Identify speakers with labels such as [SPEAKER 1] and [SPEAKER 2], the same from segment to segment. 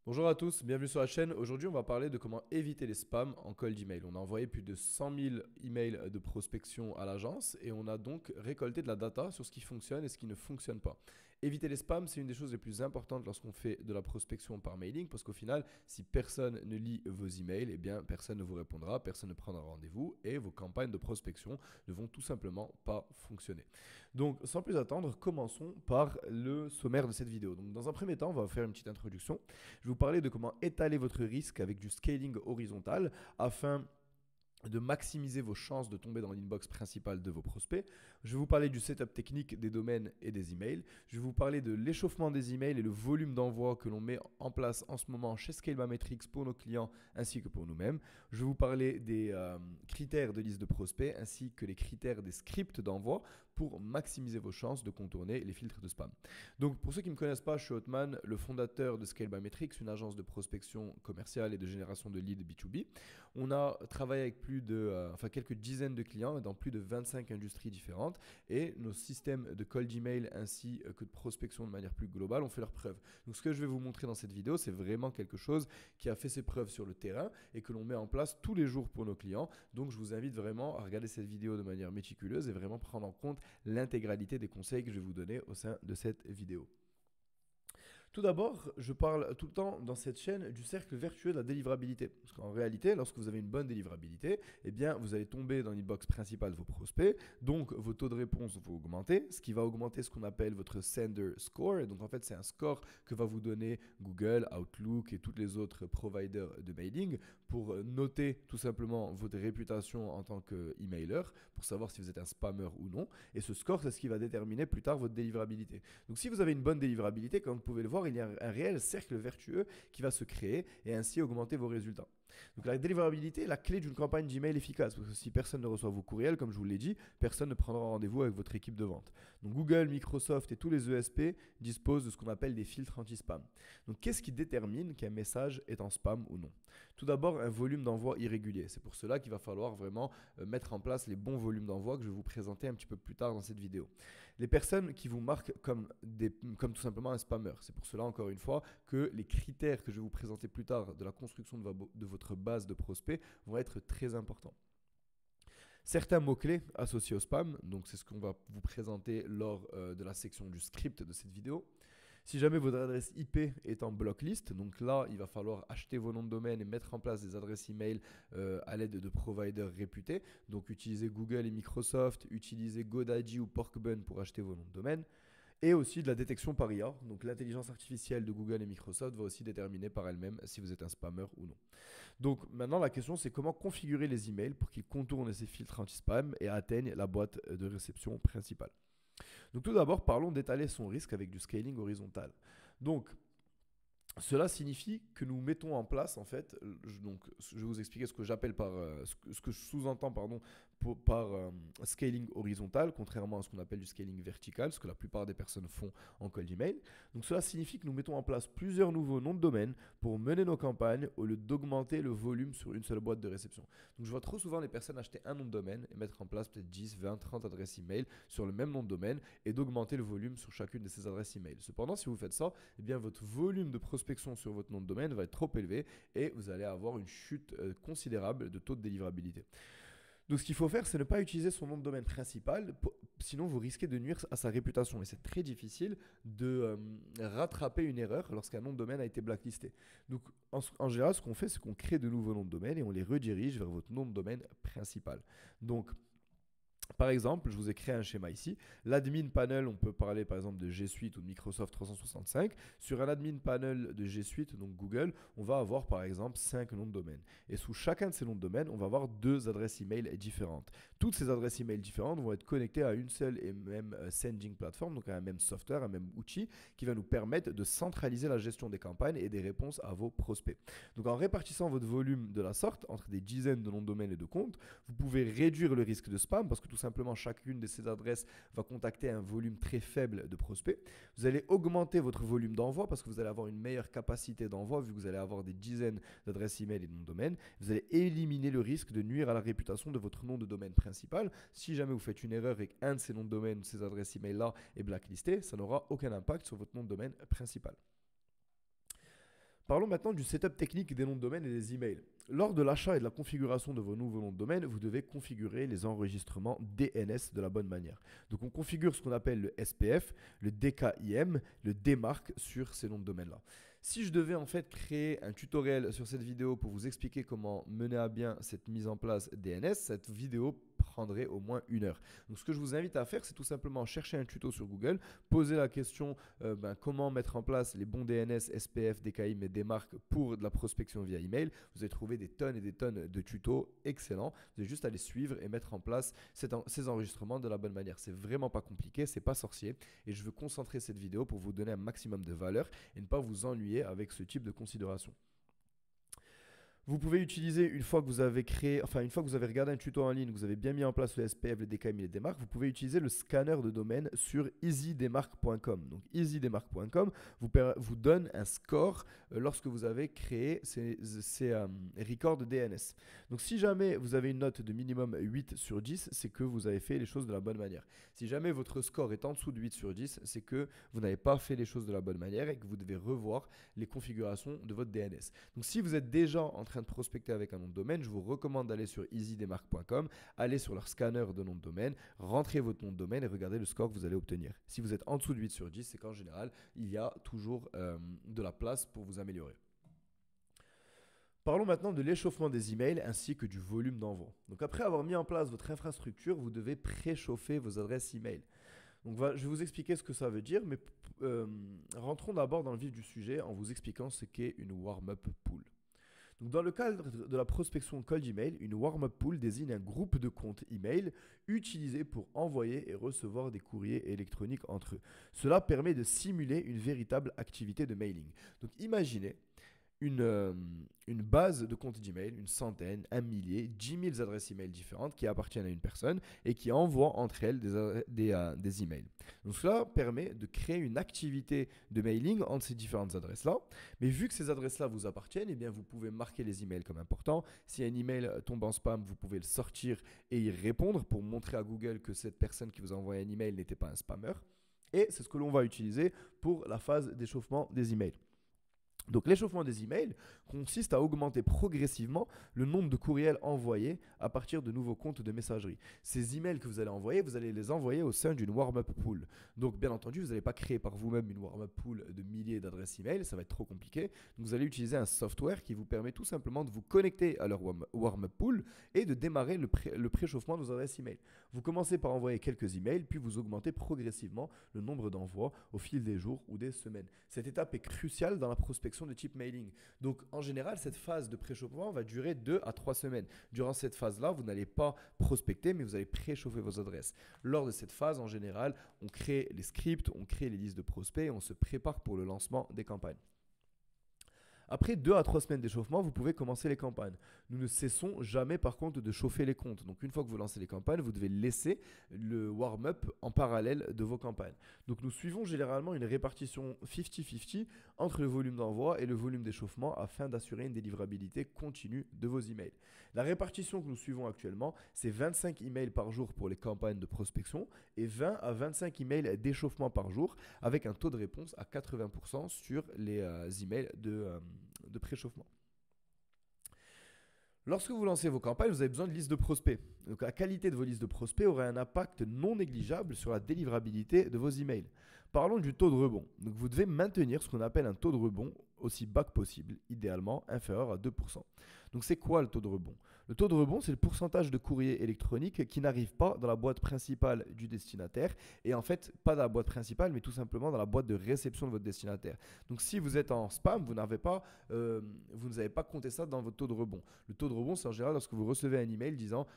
[SPEAKER 1] Bonjour à tous, bienvenue sur la chaîne. Aujourd'hui, on va parler de comment éviter les spams en cold email. On a envoyé plus de 100 000 emails de prospection à l'agence et on a donc récolté de la data sur ce qui fonctionne et ce qui ne fonctionne pas. Éviter les spams, c'est une des choses les plus importantes lorsqu'on fait de la prospection par mailing parce qu'au final, si personne ne lit vos emails, eh bien personne ne vous répondra, personne ne prendra rendez-vous et vos campagnes de prospection ne vont tout simplement pas fonctionner. Donc, sans plus attendre, commençons par le sommaire de cette vidéo. Donc, dans un premier temps, on va faire une petite introduction. Je vais vous parler de comment étaler votre risque avec du scaling horizontal afin de maximiser vos chances de tomber dans l'inbox principale de vos prospects. Je vais vous parler du setup technique des domaines et des emails. Je vais vous parler de l'échauffement des emails et le volume d'envoi que l'on met en place en ce moment chez Scalebametrics pour nos clients ainsi que pour nous-mêmes. Je vais vous parler des critères de liste de prospects ainsi que les critères des scripts d'envoi pour maximiser vos chances de contourner les filtres de spam. Donc pour ceux qui ne me connaissent pas, je suis Otman, le fondateur de Scalebametrics, une agence de prospection commerciale et de génération de leads B2B. On a travaillé avec quelques dizaines de clients dans plus de 25 industries différentes et nos systèmes de cold email ainsi que de prospection de manière plus globale ont fait leurs preuves. Donc ce que je vais vous montrer dans cette vidéo, c'est vraiment quelque chose qui a fait ses preuves sur le terrain et que l'on met en place tous les jours pour nos clients. Donc je vous invite vraiment à regarder cette vidéo de manière méticuleuse et vraiment prendre en compte l'intégralité des conseils que je vais vous donner au sein de cette vidéo. Tout d'abord, je parle tout le temps dans cette chaîne du cercle vertueux de la délivrabilité. Parce qu'en réalité, lorsque vous avez une bonne délivrabilité, eh bien, vous allez tomber dans l'inbox principale de vos prospects, donc vos taux de réponse vont augmenter, ce qui va augmenter ce qu'on appelle votre sender score. Et donc, en fait, c'est un score que va vous donner Google, Outlook et tous les autres providers de mailing pour noter tout simplement votre réputation en tant qu'emailer, pour savoir si vous êtes un spammer ou non. Et ce score, c'est ce qui va déterminer plus tard votre délivrabilité. Donc, si vous avez une bonne délivrabilité, comme vous pouvez le voir, il y a un réel cercle vertueux qui va se créer et ainsi augmenter vos résultats. Donc la délivrabilité est la clé d'une campagne Gmail efficace, parce que si personne ne reçoit vos courriels, comme je vous l'ai dit, personne ne prendra rendez-vous avec votre équipe de vente. Donc Google, Microsoft et tous les ESP disposent de ce qu'on appelle des filtres anti-spam. Donc qu'est-ce qui détermine qu'un message est en spam ou non? Tout d'abord, un volume d'envoi irrégulier. C'est pour cela qu'il va falloir vraiment mettre en place les bons volumes d'envoi que je vais vous présenter un petit peu plus tard dans cette vidéo. Les personnes qui vous marquent comme tout simplement un spammer. C'est pour cela, encore une fois, que les critères que je vais vous présenter plus tard de la construction de votre base de prospects vont être très importants. Certains mots-clés associés au spam, donc c'est ce qu'on va vous présenter lors de la section du script de cette vidéo. Si jamais votre adresse IP est en blocklist, donc là, il va falloir acheter vos noms de domaine et mettre en place des adresses email à l'aide de providers réputés. Donc utilisez Google et Microsoft, utilisez GoDaddy ou Porkbun pour acheter vos noms de domaine. Et aussi de la détection par IA. Donc l'intelligence artificielle de Google et Microsoft va aussi déterminer par elle-même si vous êtes un spammer ou non. Donc maintenant la question c'est comment configurer les emails pour qu'ils contournent ces filtres anti-spam et atteignent la boîte de réception principale. Donc tout d'abord parlons d'étaler son risque avec du scaling horizontal. Donc cela signifie que nous mettons en place, en fait, je vais vous expliquer ce que j'appelle ce que je sous-entends, pardon, par scaling horizontal, contrairement à ce qu'on appelle du scaling vertical, ce que la plupart des personnes font en cold email. Donc cela signifie que nous mettons en place plusieurs nouveaux noms de domaine pour mener nos campagnes au lieu d'augmenter le volume sur une seule boîte de réception. Donc je vois trop souvent les personnes acheter un nom de domaine et mettre en place peut-être 10, 20, 30 adresses email sur le même nom de domaine et d'augmenter le volume sur chacune de ces adresses email. Cependant, si vous faites ça, eh bien votre volume de prospection sur votre nom de domaine va être trop élevé et vous allez avoir une chute considérable de taux de délivrabilité. Donc ce qu'il faut faire, c'est ne pas utiliser son nom de domaine principal, sinon vous risquez de nuire à sa réputation. Et c'est très difficile de rattraper une erreur lorsqu'un nom de domaine a été blacklisté. Donc en général, ce qu'on fait, c'est qu'on crée de nouveaux noms de domaine et on les redirige vers votre nom de domaine principal. Donc par exemple, je vous ai créé un schéma ici. L'admin panel, on peut parler par exemple de G Suite ou de Microsoft 365. Sur un admin panel de G Suite, donc Google, on va avoir par exemple 5 noms de domaine. Et sous chacun de ces noms de domaine, on va avoir 2 adresses email différentes. Toutes ces adresses email différentes vont être connectées à une seule et même sending platform, donc à un même software, un même outil qui va nous permettre de centraliser la gestion des campagnes et des réponses à vos prospects. Donc en répartissant votre volume de la sorte entre des dizaines de noms de domaine et de comptes, vous pouvez réduire le risque de spam parce que tout simplement chacune de ces adresses va contacter un volume très faible de prospects. Vous allez augmenter votre volume d'envoi parce que vous allez avoir une meilleure capacité d'envoi vu que vous allez avoir des dizaines d'adresses email et de noms de domaine. Vous allez éliminer le risque de nuire à la réputation de votre nom de domaine principal. Si jamais vous faites une erreur et qu'un de ces noms de domaine, ces adresses email là est blacklisté, ça n'aura aucun impact sur votre nom de domaine principal. Parlons maintenant du setup technique des noms de domaine et des emails. Lors de l'achat et de la configuration de vos nouveaux noms de domaine, vous devez configurer les enregistrements DNS de la bonne manière. Donc on configure ce qu'on appelle le SPF, le DKIM, le DMARC sur ces noms de domaine-là. Si je devais en fait créer un tutoriel sur cette vidéo pour vous expliquer comment mener à bien cette mise en place DNS, cette vidéo prendrait au moins 1 heure. Donc ce que je vous invite à faire, c'est tout simplement chercher un tuto sur Google, poser la question comment mettre en place les bons DNS, SPF, DKIM et DMARC pour de la prospection via email. Vous allez trouver des tonnes et des tonnes de tutos excellents. Vous allez juste aller suivre et mettre en place ces enregistrements de la bonne manière. C'est vraiment pas compliqué, c'est pas sorcier et je veux concentrer cette vidéo pour vous donner un maximum de valeur et ne pas vous ennuyer avec ce type de considération. Vous pouvez utiliser, une fois que vous avez regardé un tuto en ligne, vous avez bien mis en place le SPF, le DKIM et les DMARC, vous pouvez utiliser le scanner de domaine sur easydmarc.com. Donc easydmarc.com vous donne un score lorsque vous avez créé ces records DNS. Donc si jamais vous avez une note de minimum 8 sur 10, c'est que vous avez fait les choses de la bonne manière. Si jamais votre score est en dessous de 8 sur 10, c'est que vous n'avez pas fait les choses de la bonne manière et que vous devez revoir les configurations de votre DNS. Donc si vous êtes déjà en train de prospecter avec un nom de domaine, je vous recommande d'aller sur easydmarc.com, aller sur leur scanner de nom de domaine, rentrer votre nom de domaine et regardez le score que vous allez obtenir. Si vous êtes en dessous de 8 sur 10, c'est qu'en général, il y a toujours de la place pour vous améliorer. Parlons maintenant de l'échauffement des emails ainsi que du volume d'envoi. Donc après avoir mis en place votre infrastructure, vous devez préchauffer vos adresses email. Donc je vais vous expliquer ce que ça veut dire, mais rentrons d'abord dans le vif du sujet en vous expliquant ce qu'est une warm-up pool. Donc dans le cadre de la prospection cold email, une warm-up pool désigne un groupe de comptes email utilisés pour envoyer et recevoir des courriers électroniques entre eux. Cela permet de simuler une véritable activité de mailing. Donc imaginez une base de comptes d'email, une centaine, un millier, 10 000 adresses email différentes qui appartiennent à une personne et qui envoient entre elles des emails. Donc cela permet de créer une activité de mailing entre ces différentes adresses-là. Mais vu que ces adresses-là vous appartiennent, eh bien vous pouvez marquer les emails comme importants. Si un email tombe en spam, vous pouvez le sortir et y répondre pour montrer à Google que cette personne qui vous a envoyé un email n'était pas un spammer. Et c'est ce que l'on va utiliser pour la phase d'échauffement des emails. Donc l'échauffement des emails consiste à augmenter progressivement le nombre de courriels envoyés à partir de nouveaux comptes de messagerie. Ces emails que vous allez les envoyer au sein d'une warm-up pool. Donc bien entendu, vous n'allez pas créer par vous-même une warm-up pool de milliers d'adresses email, ça va être trop compliqué. Donc vous allez utiliser un software qui vous permet tout simplement de vous connecter à leur warm-up pool et de démarrer le préchauffement de vos adresses email. Vous commencez par envoyer quelques emails, puis vous augmentez progressivement le nombre d'envois au fil des jours ou des semaines. Cette étape est cruciale dans la prospection de type mailing. Donc en général, cette phase de préchauffement va durer 2 à 3 semaines. Durant cette phase-là, vous n'allez pas prospecter, mais vous allez préchauffer vos adresses. Lors de cette phase, en général, on crée les scripts, on crée les listes de prospects et on se prépare pour le lancement des campagnes. Après 2 à 3 semaines d'échauffement, vous pouvez commencer les campagnes. Nous ne cessons jamais par contre de chauffer les comptes. Donc une fois que vous lancez les campagnes, vous devez laisser le warm-up en parallèle de vos campagnes. Donc nous suivons généralement une répartition 50-50 entre le volume d'envoi et le volume d'échauffement afin d'assurer une délivrabilité continue de vos emails. La répartition que nous suivons actuellement, c'est 25 emails par jour pour les campagnes de prospection et 20 à 25 emails d'échauffement par jour avec un taux de réponse à 80% sur les emails de préchauffement. Lorsque vous lancez vos campagnes, vous avez besoin de listes de prospects. Donc la qualité de vos listes de prospects aurait un impact non négligeable sur la délivrabilité de vos emails. Parlons du taux de rebond. Donc vous devez maintenir ce qu'on appelle un taux de rebond aussi bas que possible, idéalement inférieur à 2%. Donc c'est quoi le taux de rebond? Le taux de rebond, c'est le pourcentage de courriers électroniques qui n'arrivent pas dans la boîte principale du destinataire et en fait pas dans la boîte principale mais tout simplement dans la boîte de réception de votre destinataire. Donc si vous êtes en spam, vous n'avez pas compté ça dans votre taux de rebond. Le taux de rebond, c'est en général lorsque vous recevez un email disant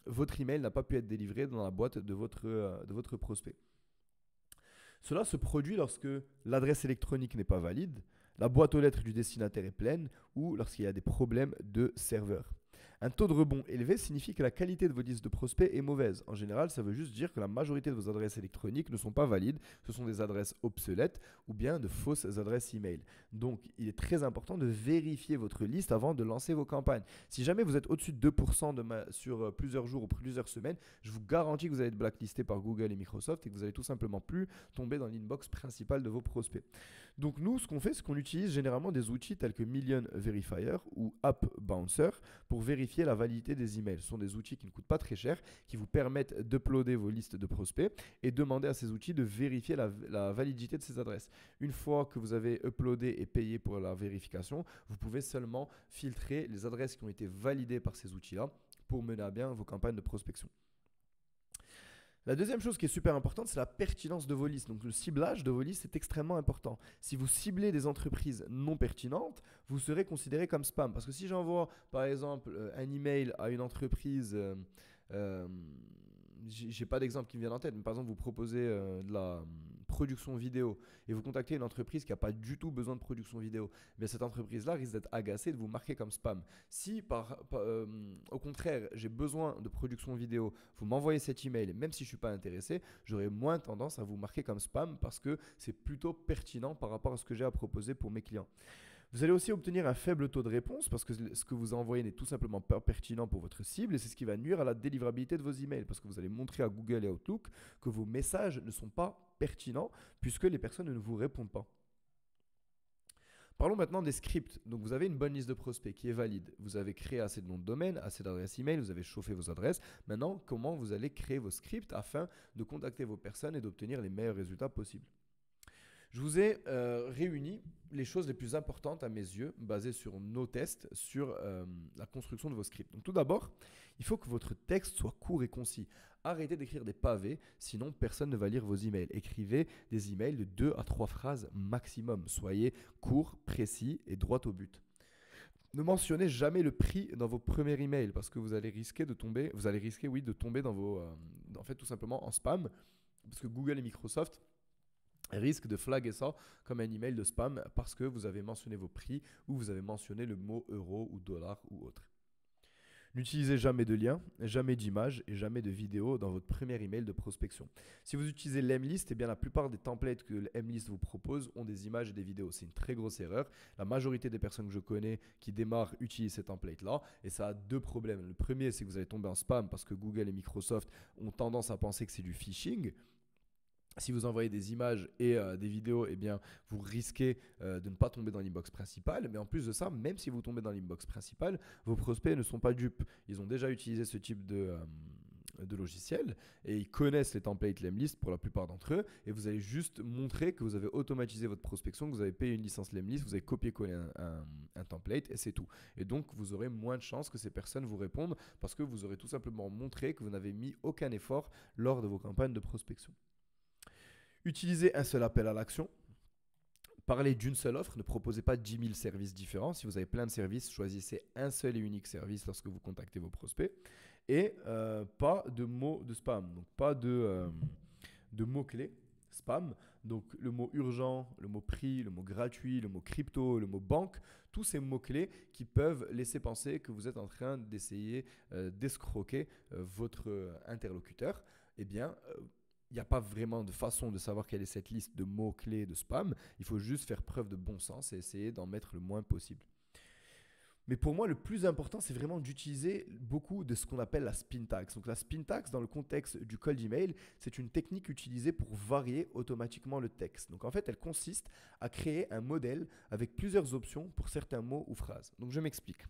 [SPEAKER 1] votre email n'a pas pu être délivré dans la boîte de votre prospect. Cela se produit lorsque l'adresse électronique n'est pas valide, la boîte aux lettres du destinataire est pleine ou lorsqu'il y a des problèmes de serveur. Un taux de rebond élevé signifie que la qualité de vos listes de prospects est mauvaise. En général, ça veut juste dire que la majorité de vos adresses électroniques ne sont pas valides. Ce sont des adresses obsolètes ou bien de fausses adresses email. Donc, il est très important de vérifier votre liste avant de lancer vos campagnes. Si jamais vous êtes au-dessus de 2% sur plusieurs jours ou plusieurs semaines, je vous garantis que vous allez être blacklisté par Google et Microsoft et que vous allez tout simplement plus tomber dans l'inbox principale de vos prospects. Donc nous, ce qu'on fait, c'est qu'on utilise généralement des outils tels que Million Verifier ou App Bouncer pour vérifier la validité des emails. Ce sont des outils qui ne coûtent pas très cher, qui vous permettent d'uploader vos listes de prospects et demander à ces outils de vérifier la validité de ces adresses. Une fois que vous avez uploadé et payé pour la vérification, vous pouvez seulement filtrer les adresses qui ont été validées par ces outils-là pour mener à bien vos campagnes de prospection. La deuxième chose qui est super importante, c'est la pertinence de vos listes. Donc le ciblage de vos listes est extrêmement important. Si vous ciblez des entreprises non pertinentes, vous serez considéré comme spam. Parce que si j'envoie par exemple un email à une entreprise, j'ai pas d'exemple qui me vient en tête, mais par exemple vous proposez de la production vidéo et vous contactez une entreprise qui n'a pas du tout besoin de production vidéo, mais cette entreprise-là risque d'être agacée de vous marquer comme spam. Si au contraire j'ai besoin de production vidéo, vous m'envoyez cet email et même si je ne suis pas intéressé, j'aurai moins tendance à vous marquer comme spam parce que c'est plutôt pertinent par rapport à ce que j'ai à proposer pour mes clients. Vous allez aussi obtenir un faible taux de réponse parce que ce que vous envoyez n'est tout simplement pas pertinent pour votre cible et c'est ce qui va nuire à la délivrabilité de vos emails parce que vous allez montrer à Google et Outlook que vos messages ne sont pas pertinents puisque les personnes ne vous répondent pas. Parlons maintenant des scripts. Donc vous avez une bonne liste de prospects qui est valide. Vous avez créé assez de noms de domaine, assez d'adresses email, vous avez chauffé vos adresses. Maintenant, comment vous allez créer vos scripts afin de contacter vos personnes et d'obtenir les meilleurs résultats possibles? Je vous ai réuni les choses les plus importantes à mes yeux, basées sur nos tests, sur la construction de vos scripts. Donc tout d'abord, il faut que votre texte soit court et concis. Arrêtez d'écrire des pavés, sinon personne ne va lire vos emails. Écrivez des emails de 2 à 3 phrases maximum. Soyez court, précis et droit au but. Ne mentionnez jamais le prix dans vos premiers emails parce que vous allez risquer de tomber, de tomber dans vos, en fait tout simplement en spam, parce que Google et Microsoft risque de flaguer ça comme un email de spam parce que vous avez mentionné vos prix ou vous avez mentionné le mot euro ou dollar ou autre. N'utilisez jamais de liens, jamais d'images et jamais de vidéos dans votre premier email de prospection. Si vous utilisez l'Emlist, eh bien la plupart des templates que l'Emlist vous propose ont des images et des vidéos. C'est une très grosse erreur. La majorité des personnes que je connais qui démarrent utilisent ces templates-là et ça a deux problèmes. Le premier, c'est que vous allez tomber en spam parce que Google et Microsoft ont tendance à penser que c'est du phishing. Si vous envoyez des images et des vidéos, eh bien, vous risquez de ne pas tomber dans l'inbox principal. Mais en plus de ça, même si vous tombez dans l'inbox principal, vos prospects ne sont pas dupes. Ils ont déjà utilisé ce type de logiciel et ils connaissent les templates Lemlist pour la plupart d'entre eux. Et vous allez juste montrer que vous avez automatisé votre prospection, que vous avez payé une licence Lemlist, vous avez copié-collé un template et c'est tout. Et donc, vous aurez moins de chances que ces personnes vous répondent parce que vous aurez tout simplement montré que vous n'avez mis aucun effort lors de vos campagnes de prospection. Utilisez un seul appel à l'action. Parlez d'une seule offre, ne proposez pas 10 000 services différents. Si vous avez plein de services, choisissez un seul et unique service lorsque vous contactez vos prospects. Et pas de mots de spam, donc pas de mots-clés spam. Donc le mot urgent, le mot prix, le mot gratuit, le mot crypto, le mot banque, tous ces mots-clés qui peuvent laisser penser que vous êtes en train d'essayer d'escroquer votre interlocuteur. Eh bien, il n'y a pas vraiment de façon de savoir quelle est cette liste de mots-clés de spam. Il faut juste faire preuve de bon sens et essayer d'en mettre le moins possible. Mais pour moi, le plus important, c'est vraiment d'utiliser beaucoup de ce qu'on appelle la spin tax. Donc la spin tax, dans le contexte du cold email, c'est une technique utilisée pour varier automatiquement le texte. Donc en fait, elle consiste à créer un modèle avec plusieurs options pour certains mots ou phrases. Donc je m'explique.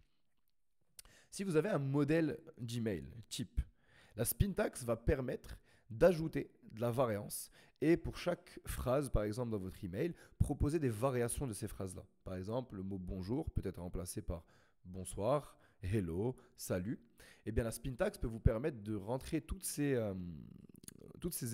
[SPEAKER 1] Si vous avez un modèle d'email type, la spin tax va permettre d'ajouter de la variance et pour chaque phrase, par exemple dans votre email, proposer des variations de ces phrases-là. Par exemple, le mot bonjour peut être remplacé par bonsoir, hello, salut. Eh bien, la spin tax peut vous permettre de rentrer toutes ces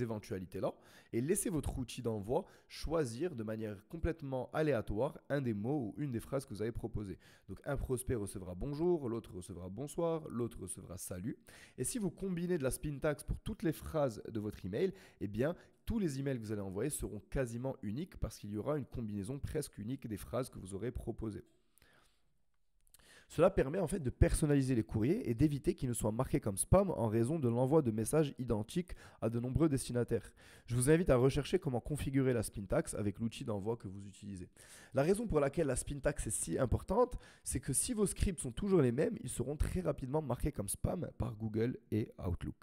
[SPEAKER 1] éventualités-là et laisser votre outil d'envoi choisir de manière complètement aléatoire un des mots ou une des phrases que vous avez proposées. Donc un prospect recevra bonjour, l'autre recevra bonsoir, l'autre recevra salut. Et si vous combinez de la spin tax pour toutes les phrases de votre email, eh bien tous les emails que vous allez envoyer seront quasiment uniques parce qu'il y aura une combinaison presque unique des phrases que vous aurez proposées. Cela permet en fait de personnaliser les courriers et d'éviter qu'ils ne soient marqués comme spam en raison de l'envoi de messages identiques à de nombreux destinataires. Je vous invite à rechercher comment configurer la spin tax avec l'outil d'envoi que vous utilisez. La raison pour laquelle la spin tax est si importante, c'est que si vos scripts sont toujours les mêmes, ils seront très rapidement marqués comme spam par Google et Outlook.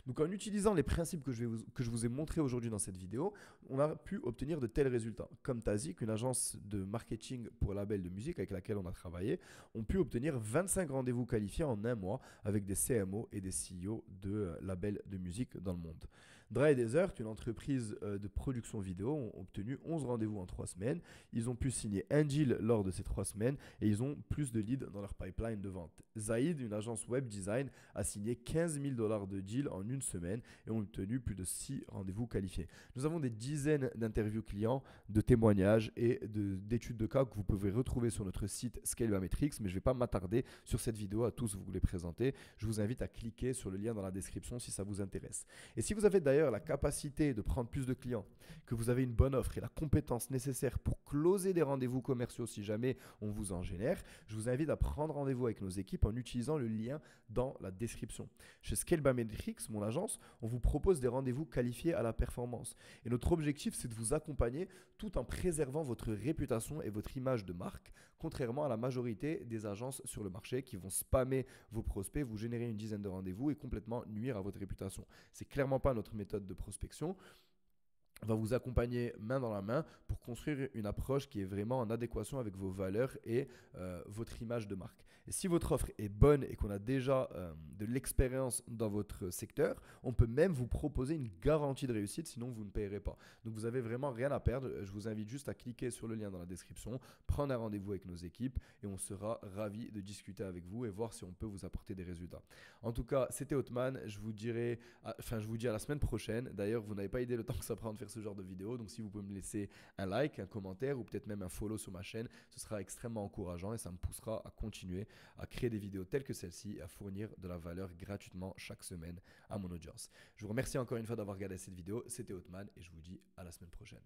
[SPEAKER 1] Donc en utilisant les principes que je vous ai montrés aujourd'hui dans cette vidéo, on a pu obtenir de tels résultats. Comme Tazik, une agence de marketing pour label de musique avec laquelle on a travaillé, ont pu obtenir 25 rendez-vous qualifiés en un mois avec des CMO et des CEO de labels de musique dans le monde. Dry Desert, une entreprise de production vidéo, ont obtenu 11 rendez-vous en 3 semaines. Ils ont pu signer un deal lors de ces 3 semaines et ils ont plus de leads dans leur pipeline de vente. Zaid, une agence web design, a signé 15 000 $ de deal en une semaine et ont obtenu plus de 6 rendez-vous qualifiés. Nous avons des dizaines d'interviews clients, de témoignages et d'études de cas que vous pouvez retrouver sur notre site Scalebametrics, mais je ne vais pas m'attarder sur cette vidéo à tous vous les présenter. Je vous invite à cliquer sur le lien dans la description si ça vous intéresse. Et si vous avez d'ailleurs la capacité de prendre plus de clients, que vous avez une bonne offre et la compétence nécessaire pour closer des rendez-vous commerciaux si jamais on vous en génère, je vous invite à prendre rendez-vous avec nos équipes en utilisant le lien dans la description. Chez Scalebametrics, mon agence, on vous propose des rendez-vous qualifiés à la performance. Et notre objectif, c'est de vous accompagner tout en préservant votre réputation et votre image de marque, contrairement à la majorité des agences sur le marché qui vont spammer vos prospects, vous générer une dizaine de rendez-vous et complètement nuire à votre réputation. C'est clairement pas notre méthode de prospection. On va vous accompagner main dans la main pour construire une approche qui est vraiment en adéquation avec vos valeurs et votre image de marque. Et si votre offre est bonne et qu'on a déjà de l'expérience dans votre secteur, on peut même vous proposer une garantie de réussite, sinon vous ne payerez pas. Donc vous n'avez vraiment rien à perdre. Je vous invite juste à cliquer sur le lien dans la description, prendre un rendez-vous avec nos équipes et on sera ravis de discuter avec vous et voir si on peut vous apporter des résultats. En tout cas, c'était Othman. Je vous dis à la semaine prochaine. D'ailleurs, vous n'avez pas idée le temps que ça prend de faire ce genre de vidéo. Donc si vous pouvez me laisser un like, un commentaire ou peut-être même un follow sur ma chaîne, ce sera extrêmement encourageant et ça me poussera à continuer à créer des vidéos telles que celle-ci et à fournir de la valeur gratuitement chaque semaine à mon audience. Je vous remercie encore une fois d'avoir regardé cette vidéo. C'était Othman et je vous dis à la semaine prochaine.